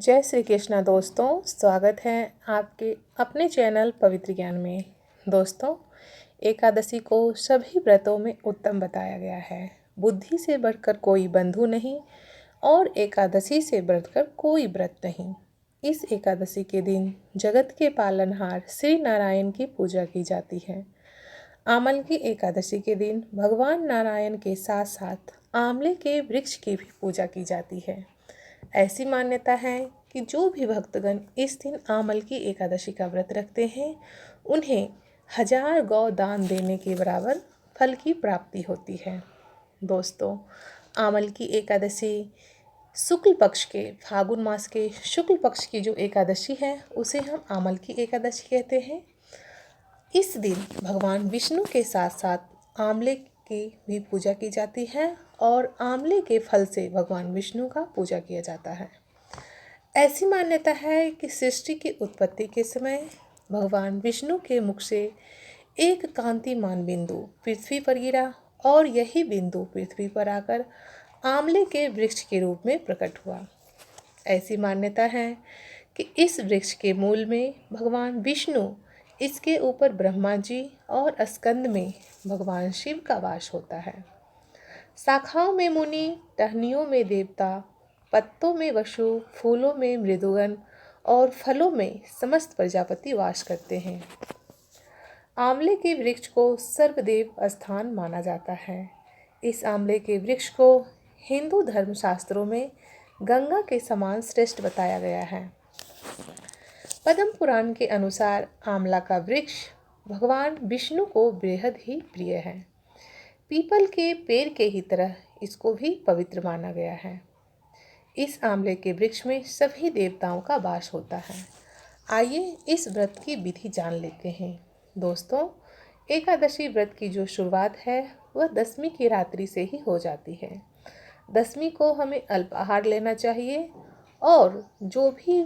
जय श्री कृष्णा दोस्तों, स्वागत है आपके अपने चैनल पवित्र ज्ञान में। दोस्तों, एकादशी को सभी व्रतों में उत्तम बताया गया है। बुद्धि से बढ़कर कोई बंधु नहीं और एकादशी से बढ़कर कोई व्रत नहीं। इस एकादशी के दिन जगत के पालनहार श्री नारायण की पूजा की जाती है। आमल की एकादशी के दिन भगवान नारायण के साथ साथ आंवले के वृक्ष की भी पूजा की जाती है। ऐसी मान्यता है कि जो भी भक्तगण इस दिन आमल की एकादशी का व्रत रखते हैं, उन्हें 1000 गौ दान देने के बराबर फल की प्राप्ति होती है। दोस्तों, आमल की एकादशी शुक्ल पक्ष के फागुन मास के शुक्ल पक्ष की जो एकादशी है, उसे हम आमल की एकादशी कहते हैं। इस दिन भगवान विष्णु के साथ साथ आंवले की भी पूजा की जाती है और आंवले के फल से भगवान विष्णु का पूजा किया जाता है। ऐसी मान्यता है कि सृष्टि की उत्पत्ति के समय भगवान विष्णु के मुख से एक कांतिमान बिंदु पृथ्वी पर गिरा और यही बिंदु पृथ्वी पर आकर आंवले के वृक्ष के रूप में प्रकट हुआ। ऐसी मान्यता है कि इस वृक्ष के मूल में भगवान विष्णु, इसके ऊपर ब्रह्मा जी और स्कंद में भगवान शिव का वास होता है। शाखाओं में मुनि, टहनियों में देवता, पत्तों में वसु, फूलों में मृदुगण और फलों में समस्त प्रजापति वास करते हैं। आंवले के वृक्ष को सर्वदेव स्थान माना जाता है। इस आंवले के वृक्ष को हिंदू धर्मशास्त्रों में गंगा के समान श्रेष्ठ बताया गया है। पद्म पुराण के अनुसार आंवला का वृक्ष भगवान विष्णु को बेहद ही प्रिय है। पीपल के पेड़ के ही तरह इसको भी पवित्र माना गया है। इस आंवले के वृक्ष में सभी देवताओं का वास होता है। आइए इस व्रत की विधि जान लेते हैं। दोस्तों, एकादशी व्रत की जो शुरुआत है वह दशमी की रात्रि से ही हो जाती है। दशमी को हमें अल्पाहार लेना चाहिए और जो भी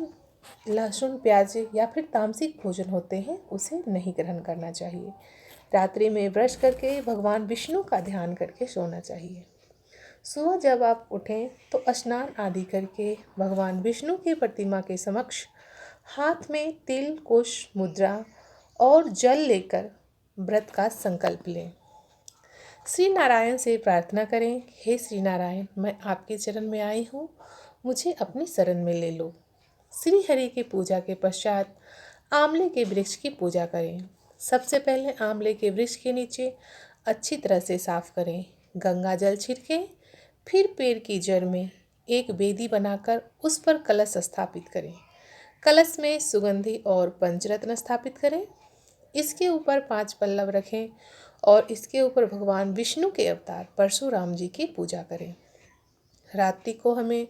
लहसुन, प्याज या फिर तामसिक भोजन होते हैं उसे नहीं ग्रहण करना चाहिए। रात्रि में ब्रश करके भगवान विष्णु का ध्यान करके सोना चाहिए। सुबह जब आप उठें तो स्नान आदि करके भगवान विष्णु की प्रतिमा के समक्ष हाथ में तिल, कुश, मुद्रा और जल लेकर व्रत का संकल्प लें। श्री नारायण से प्रार्थना करें, हे श्री नारायण, मैं आपके चरण में आई हूँ, मुझे अपनी शरण में ले लो। श्री हरि की पूजा के पश्चात आंवले के वृक्ष की पूजा करें। सबसे पहले आंवले के वृक्ष के नीचे अच्छी तरह से साफ करें, गंगा जल छिड़कें, फिर पेड़ की जड़ में एक वेदी बनाकर उस पर कलश स्थापित करें। कलश में सुगंधि और पंचरत्न स्थापित करें। इसके ऊपर 5 पल्लव रखें और इसके ऊपर भगवान विष्णु के अवतार परशुराम जी की पूजा करें। रात्रि को हमें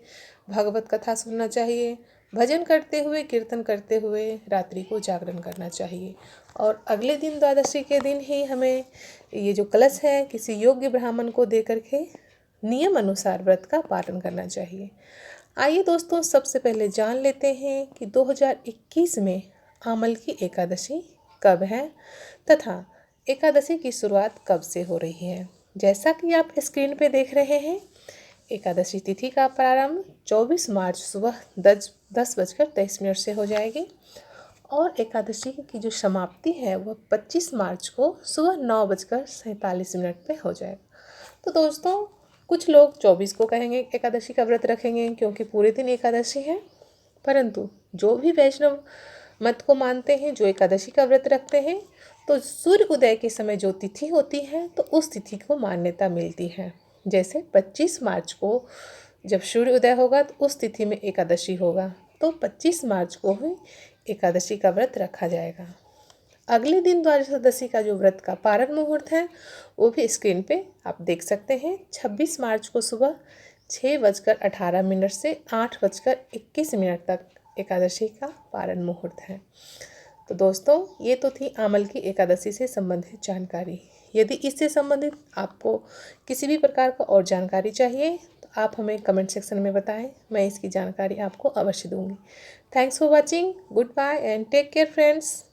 भगवत कथा सुनना चाहिए, भजन करते हुए, कीर्तन करते हुए रात्रि को जागरण करना चाहिए। और अगले दिन द्वादशी के दिन ही हमें ये जो कलश है किसी योग्य ब्राह्मण को दे करके नियम अनुसार व्रत का पालन करना चाहिए। आइए दोस्तों, सबसे पहले जान लेते हैं कि 2021 में आमल की एकादशी कब है तथा एकादशी की शुरुआत कब से हो रही है। जैसा कि आप स्क्रीन पे देख रहे हैं, एकादशी तिथि का प्रारंभ 24 मार्च सुबह 10:23 से हो जाएगी और एकादशी की जो समाप्ति है वह 25 मार्च को सुबह 9:47 पे हो जाएगा। तो दोस्तों, कुछ लोग 24 को कहेंगे एकादशी का व्रत रखेंगे क्योंकि पूरे दिन एकादशी है, परंतु जो भी वैष्णव मत को मानते हैं, जो एकादशी का व्रत रखते हैं, तो सूर्य उदय के समय जो तिथि होती है तो उस तिथि को मान्यता मिलती है। जैसे 25 मार्च को जब सूर्य उदय होगा तो उस तिथि में एकादशी होगा, तो 25 मार्च को ही एकादशी का व्रत रखा जाएगा। अगले दिन द्वादशी का जो व्रत का पारण मुहूर्त है वो भी स्क्रीन पे आप देख सकते हैं। 26 मार्च को सुबह 6:18 से 8:21 तक एकादशी का पारण मुहूर्त है। तो दोस्तों, ये तो थी आमल की एकादशी से संबंधित जानकारी। यदि इससे संबंधित आपको किसी भी प्रकार का और जानकारी चाहिए तो आप हमें कमेंट सेक्शन में बताएं, मैं इसकी जानकारी आपको अवश्य दूंगी। Thanks for watching, goodbye and take care friends.